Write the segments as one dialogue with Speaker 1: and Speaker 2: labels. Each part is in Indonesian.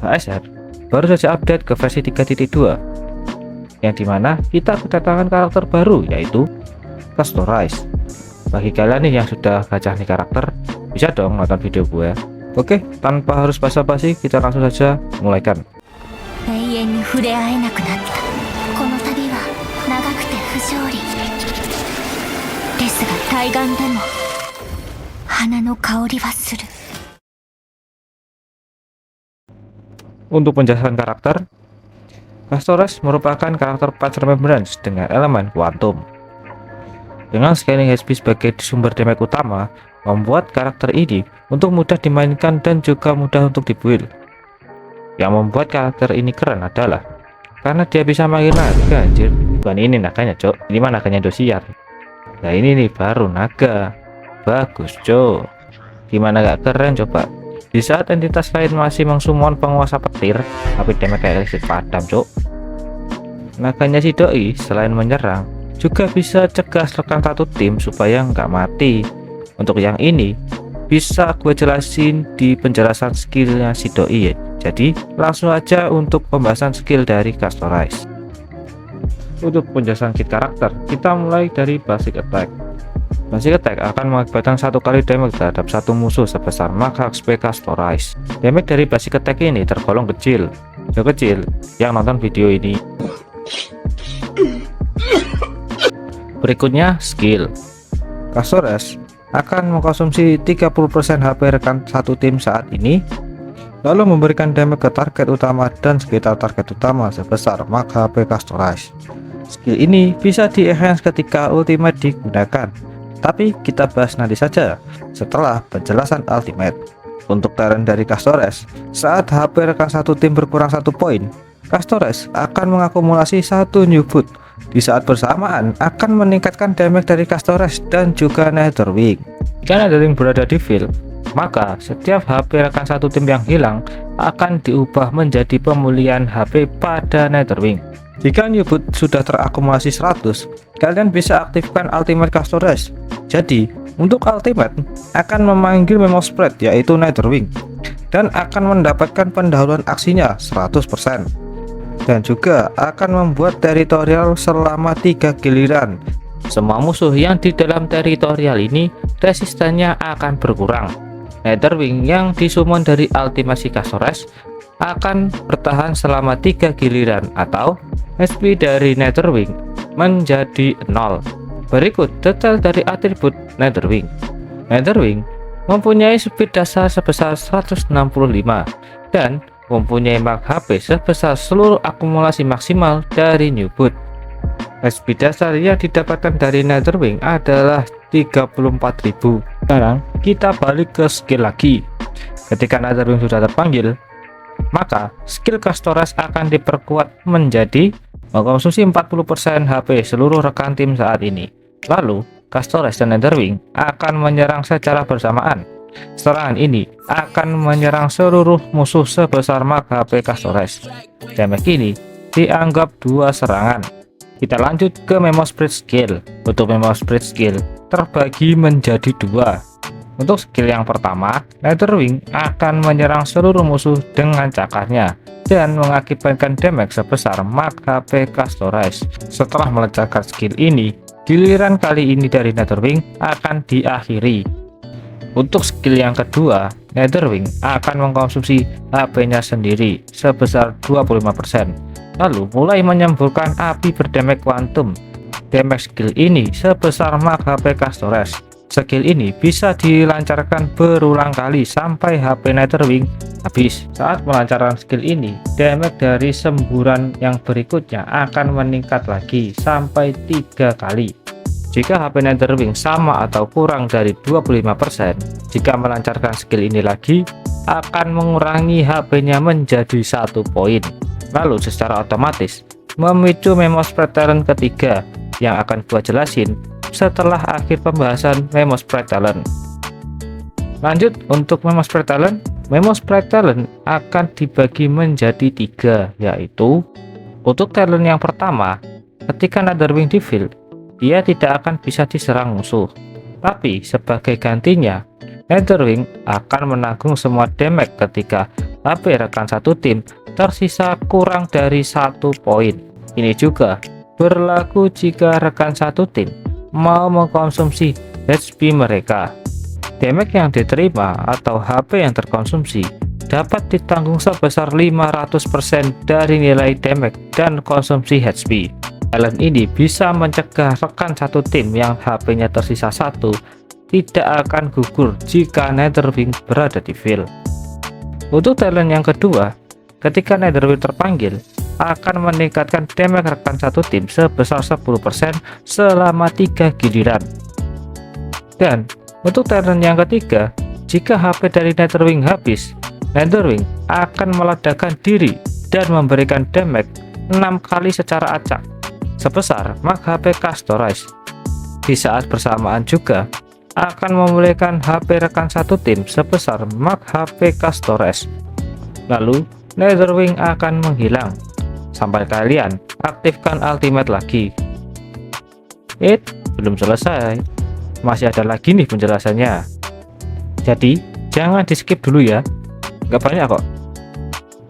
Speaker 1: HSR baru saja update ke versi 3.2, yang dimana kita kedatangan karakter baru, yaitu Castorize. Bagi kalian nih yang sudah gacah nih karakter, bisa dong nonton video gue. Oke, tanpa harus basa-basi, kita langsung saja mulaikan. Untuk penjelasan karakter, Castorize merupakan karakter Patch Remembrance dengan elemen Quantum. Dengan scaling HP sebagai sumber damage utama, membuat karakter ini untuk mudah dimainkan dan juga mudah untuk dibuild. Yang membuat karakter ini keren adalah karena dia bisa manggil naga, anjir. Bukan ini naganya, cok. Ini mah naganya Dosiar. Nah ini nih baru naga. Bagus, cok. Gimana gak keren coba? Di saat entitas lain masih mengsummon penguasa petir, tapi damage kayak listrik padam, cok. Naganya si doi selain menyerang, juga bisa cegah rekan satu tim supaya nggak mati. Untuk yang ini bisa gue jelasin di penjelasan skillnya si doi ya. Jadi langsung aja untuk pembahasan skill dari Castorize. Untuk penjelasan kit karakter, kita mulai dari basic attack. Basic attack akan mengakibatkan satu kali damage terhadap satu musuh sebesar max HP Castorize. Damage dari basic attack ini tergolong kecil. Kecil yang nonton video ini. Berikutnya skill. Castorize akan mengkonsumsi 30% HP rekan satu tim saat ini, lalu memberikan damage ke target utama dan sekitar target utama sebesar max HP Castorize. Skill ini bisa di-enhance ketika ultimate digunakan, tapi kita bahas nanti saja setelah penjelasan ultimate. Untuk talent dari Castorize, saat HP rekan satu tim berkurang 1 poin, Castorize akan mengakumulasi 1 new boot. Di saat bersamaan akan meningkatkan damage dari Castorize dan juga Netherwing. Jika Netherwing berada di field, maka setiap HP rekan satu tim yang hilang akan diubah menjadi pemulihan HP pada Netherwing. Jika new boot sudah terakumulasi 100, kalian bisa aktifkan ultimate Castorize. Jadi untuk ultimate akan memanggil memo spread, yaitu Netherwing, dan akan mendapatkan pendahuluan aksinya 100%. Dan juga akan membuat teritorial selama 3 giliran. Semua musuh yang di dalam teritorial ini resistannya akan berkurang. Netherwing yang disummon dari ultimasi Castorize akan bertahan selama 3 giliran atau HP dari Netherwing menjadi 0. Berikut detail dari atribut Netherwing. Netherwing mempunyai speed dasar sebesar 165 dan mempunyai max HP sebesar seluruh akumulasi maksimal dari new boot. HP dasar yang didapatkan dari Netherwing adalah 34.000. Sekarang kita balik ke skill lagi. Ketika Netherwing sudah terpanggil, maka skill Castorize akan diperkuat menjadi mengkonsumsi 40% HP seluruh rekan tim saat ini. Lalu Castorize dan Netherwing akan menyerang secara bersamaan. Serangan ini akan menyerang seluruh musuh sebesar max HP Castorize. Damage ini dianggap 2 serangan. Kita lanjut ke memo spread skill. Untuk memo spread skill terbagi menjadi 2. Untuk skill yang pertama, Netherwing akan menyerang seluruh musuh dengan cakarnya dan mengakibatkan damage sebesar max HP Castorize. Setelah melancarkan skill ini, giliran kali ini dari Netherwing akan diakhiri. Untuk skill yang kedua, Netherwing akan mengkonsumsi HP-nya sendiri sebesar 25%, lalu mulai menyemburkan api berdamage quantum. Damage skill ini sebesar max HP Castorize. Skill ini bisa dilancarkan berulang kali sampai HP Netherwing habis. Saat melancarkan skill ini, damage dari semburan yang berikutnya akan meningkat lagi sampai 3 kali. Jika HP Netherwing sama atau kurang dari 25%, jika melancarkan skill ini lagi, akan mengurangi HP-nya menjadi 1 poin. Lalu secara otomatis memicu memo spread talent ketiga yang akan gua jelasin setelah akhir pembahasan memo spread talent. Lanjut untuk memo spread talent. Memo spread talent akan dibagi menjadi 3, yaitu untuk talent yang pertama, ketika Netherwing di field, dia tidak akan bisa diserang musuh, tapi sebagai gantinya Netherwing akan menanggung semua damage ketika HP rekan satu tim tersisa kurang dari 1 poin. Ini juga berlaku jika rekan satu tim mau mengkonsumsi HP mereka. Damage yang diterima atau HP yang terkonsumsi dapat ditanggung sebesar 500% dari nilai damage dan konsumsi HP. Talent ini bisa mencegah rekan satu tim yang HP-nya tersisa 1 tidak akan gugur jika Netherwing berada di field. Untuk talent yang kedua, ketika Netherwing terpanggil, akan meningkatkan damage rekan satu tim sebesar 10% selama 3 giliran. Dan untuk talent yang ketiga, jika HP dari Netherwing habis, Netherwing akan meledakkan diri dan memberikan damage 6 kali secara acak sebesar Mag HP Customize. Di saat bersamaan juga akan memulihkan HP rekan satu tim sebesar Mag HP Customize. Lalu Netherwing akan menghilang sampai kalian aktifkan ultimate lagi. Belum selesai, masih ada lagi nih penjelasannya. Jadi jangan di skip dulu ya, nggak banyak kok.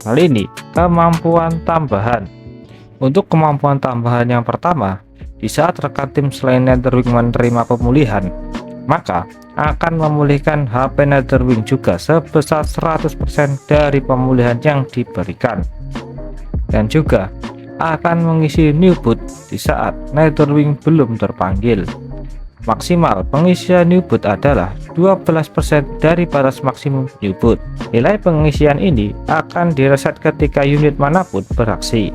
Speaker 1: Kali ini kemampuan tambahan. Untuk kemampuan tambahan yang pertama, di saat rekan tim selain Netherwing menerima pemulihan, maka akan memulihkan HP Netherwing juga sebesar 100% dari pemulihan yang diberikan. Dan juga akan mengisi new boot di saat Netherwing belum terpanggil. Maksimal pengisian new boot adalah 12% dari batas maksimum new boot. Nilai pengisian ini akan direset ketika unit manapun beraksi.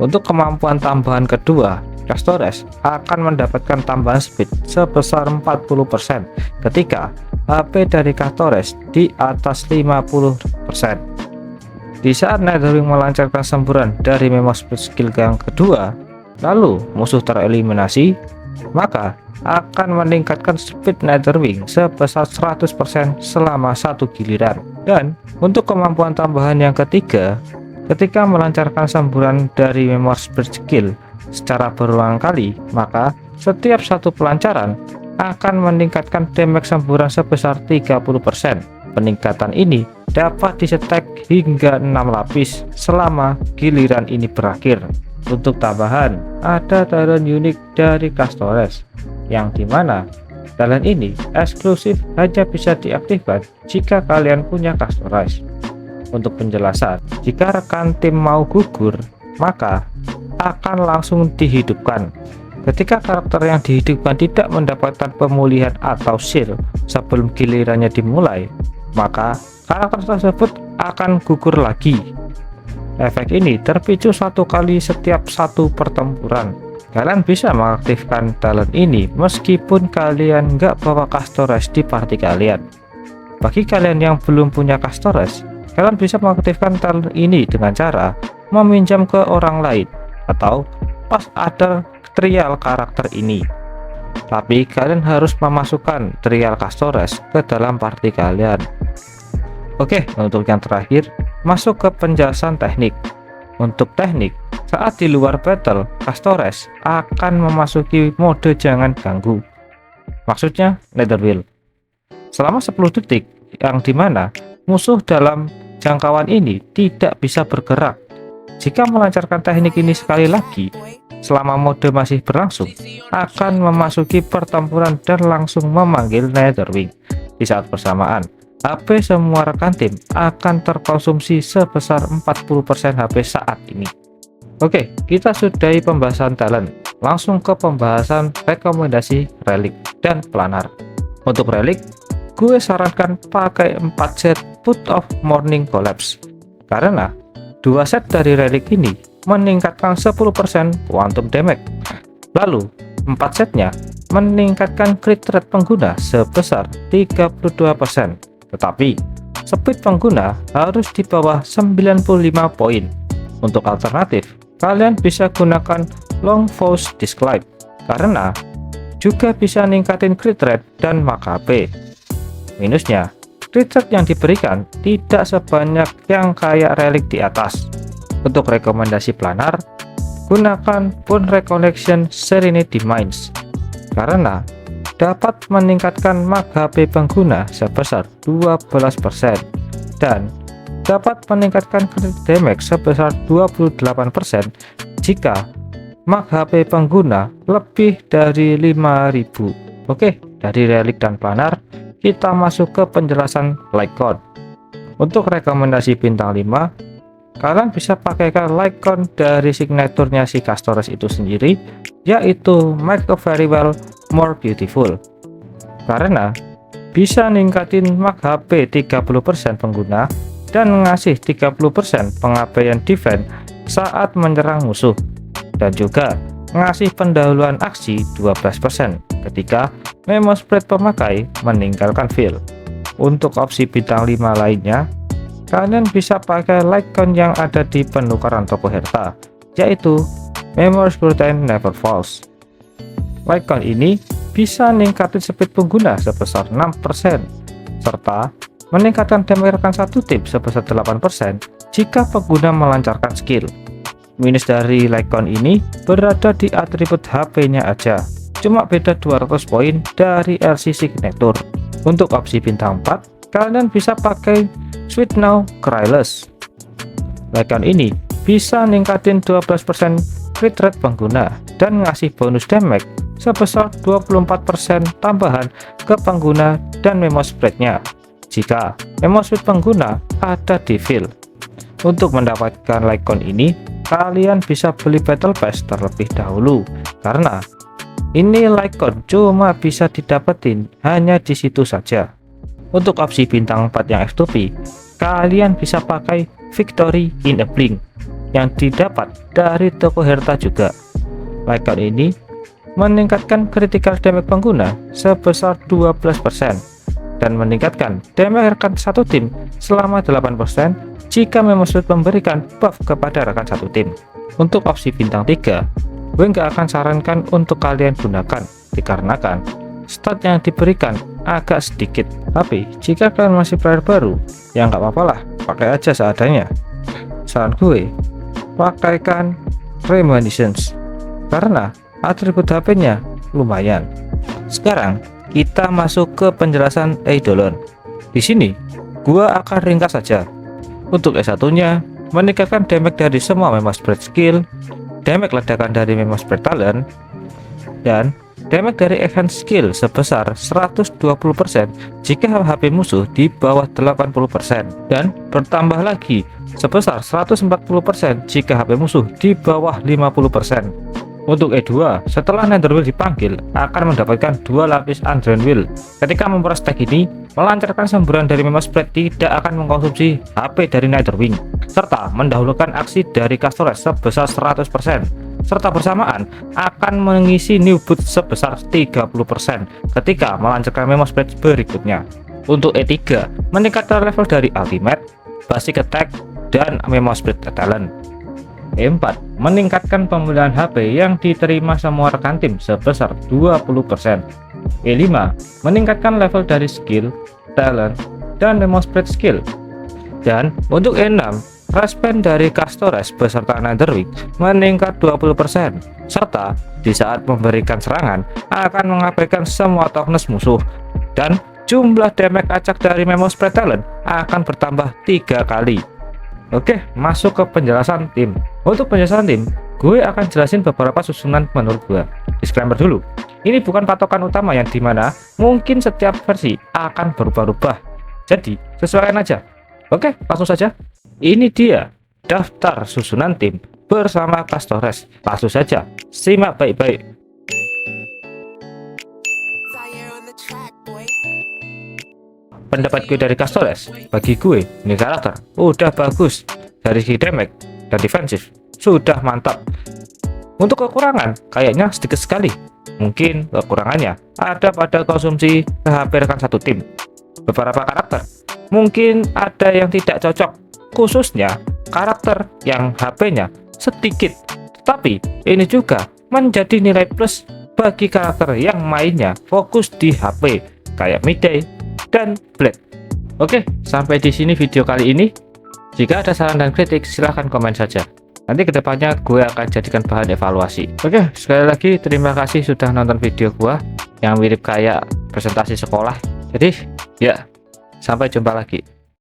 Speaker 1: Untuk kemampuan tambahan kedua, Castores akan mendapatkan tambahan speed sebesar 40% ketika HP dari Castores di atas 50%. Di saat Netherwing melancarkan semburan dari Memo Speed skill yang kedua, lalu musuh tereliminasi, maka akan meningkatkan speed Netherwing sebesar 100% selama 1 giliran. Dan untuk kemampuan tambahan yang ketiga, ketika melancarkan semburan dari Memo Speed skill secara berulang kali, maka setiap satu pelancaran akan meningkatkan damage semburan sebesar 30%. Peningkatan ini dapat disetek hingga 6 lapis selama giliran ini berakhir. Untuk tambahan, ada talent unik dari Castores, yang dimana talent ini eksklusif hanya bisa diaktifkan jika kalian punya Castores. Untuk penjelasan, jika rekan tim mau gugur, maka akan langsung dihidupkan. Ketika karakter yang dihidupkan tidak mendapatkan pemulihan atau shield sebelum gilirannya dimulai, maka karakter tersebut akan gugur lagi. Efek ini terpicu 1 kali setiap 1 pertempuran. Kalian bisa mengaktifkan talent ini meskipun kalian nggak bawa Castores di party kalian. Bagi kalian yang belum punya Castores, kalian bisa mengaktifkan talent ini dengan cara meminjam ke orang lain atau pas ada trial karakter ini. Tapi kalian harus memasukkan trial Castores ke dalam party kalian. Oke, untuk yang terakhir, masuk ke penjelasan teknik. Untuk teknik, saat di luar battle, Castores akan memasuki mode jangan ganggu. Maksudnya Netherwheel. Selama 10 detik, yang dimana musuh dalam jangkauan ini tidak bisa bergerak. Jika melancarkan teknik ini sekali lagi, selama mode masih berlangsung, akan memasuki pertempuran dan langsung memanggil Netherwing. Di saat bersamaan, HP semua rekan tim akan terkonsumsi sebesar 40% HP saat ini. Oke, kita sudahi pembahasan talent. Langsung ke pembahasan rekomendasi relik dan planar. Untuk relik, gue sarankan pakai 4 set Put of Morning Collapse, karena 2 set dari relik ini meningkatkan 10% quantum damage. Lalu 4 setnya meningkatkan crit rate pengguna sebesar 32%. Tetapi speed pengguna harus di bawah 95 poin. Untuk alternatif, kalian bisa gunakan Long Force Disclaimer karena juga bisa ningkatin crit rate dan Mag HP. Minusnya, crit rate yang diberikan tidak sebanyak yang kayak relik di atas. Untuk rekomendasi planar, gunakan Bone Recollection Serenity Mines karena dapat meningkatkan Mag HP pengguna sebesar 12% dan dapat meningkatkan crit damage sebesar 28% jika mark HP pengguna lebih dari 5000. Oke, dari relik dan planar kita masuk ke penjelasan Lycon. Untuk rekomendasi bintang 5, kalian bisa pakaikan Lycon dari signaturnya si Castores itu sendiri, yaitu Make a Very Well More Beautiful, karena bisa ningkatin mark HP 30% pengguna dan ngasih 30% pengabaian defense saat menyerang musuh, dan juga ngasih pendahuluan aksi 12% ketika memo spread pemakai meninggalkan field. Untuk opsi bintang 5 lainnya, kalian bisa pakai Lycon yang ada di penukaran toko Herta, yaitu Memory Scrutiny Never Falls. Lycon ini bisa ningkatin speed pengguna sebesar 6%, serta meningkatkan damage rekan satu tim sebesar 8% jika pengguna melancarkan skill. Minus dari Lycon ini berada di atribut HP-nya aja, cuma beda 200 poin dari LC Signature. Untuk opsi bintang 4, kalian bisa pakai Sweet Now Cryless. Lycon ini bisa ningkatin 12% crit rate pengguna dan ngasih bonus damage sebesar 24% tambahan ke pengguna dan memo spreadnya jika memo spread pengguna ada di field. Untuk mendapatkan Lycon ini, kalian bisa beli Battle Pass terlebih dahulu, karena ini Lycon cuma bisa didapetin hanya di situ saja. Untuk opsi bintang 4 yang F2P, kalian bisa pakai Victory in a Blink yang didapat dari toko Herta juga. Lycon ini meningkatkan critical damage pengguna sebesar 12% dan meningkatkan damage rekan satu tim selama 8% jika memo spread memberikan buff kepada rekan satu tim. Untuk opsi bintang 3, gue nggak akan sarankan untuk kalian gunakan dikarenakan stat yang diberikan agak sedikit. Tapi jika kalian masih player baru, ya nggak apa-apa lah, pakai aja seadanya. Saran gue, pakaikan Reminiscence karena atribut HP-nya lumayan. Sekarang kita masuk ke penjelasan Eidolon. Di sini gua akan ringkas saja. Untuk S1-nya meningkatkan damage dari semua memo spread skill, damage ledakan dari memo spread talent, dan damage dari enhance skill sebesar 120% jika HP musuh di bawah 80%, dan bertambah lagi sebesar 140% jika HP musuh di bawah 50%. Untuk E2, setelah Netherwheel dipanggil, akan mendapatkan 2 lapis Undreen Wheel. Ketika memperas tag ini, melancarkan semburan dari memo spread tidak akan mengkonsumsi HP dari Netherwing, serta mendahulukan aksi dari Castores sebesar 100%, serta bersamaan akan mengisi new boot sebesar 30% ketika melancarkan memo spread berikutnya. Untuk E3, meningkatkan level dari Ultimate, Basic Attack, dan memo spread talent. E4, meningkatkan pemulihan HP yang diterima semua rekan tim sebesar 20%. E5, meningkatkan level dari skill, talent, dan memo spread skill. Dan untuk E6, respect dari Castores beserta Netherwing meningkat 20%, serta di saat memberikan serangan akan mengabaikan semua toughness musuh, dan jumlah damage acak dari memo spread talent akan bertambah 3 kali. Oke, masuk ke penjelasan tim. Untuk penjelasan tim, gue akan jelasin beberapa susunan menurut gue. Disclaimer dulu, ini bukan patokan utama yang dimana mungkin setiap versi akan berubah-ubah. Jadi, sesuaikan aja. Oke, langsung saja. Ini dia daftar susunan tim bersama Castores. Langsung saja, simak baik-baik. Pendapat gue dari Castores, bagi gue ini karakter udah bagus. Dari segi damage dan defensif sudah mantap. Untuk kekurangan kayaknya sedikit sekali. Mungkin kekurangannya ada pada konsumsi HP rekan satu tim. Beberapa karakter mungkin ada yang tidak cocok, khususnya karakter yang HP-nya sedikit. Tapi ini juga menjadi nilai plus bagi karakter yang mainnya fokus di HP kayak Midday dan Blade. Oke, sampai di sini video kali ini. Jika ada saran dan kritik, silahkan komen saja. Nanti kedepannya gue akan jadikan bahan evaluasi. Oke, sekali lagi terima kasih sudah nonton video gue yang mirip kayak presentasi sekolah. Jadi, ya, sampai jumpa lagi.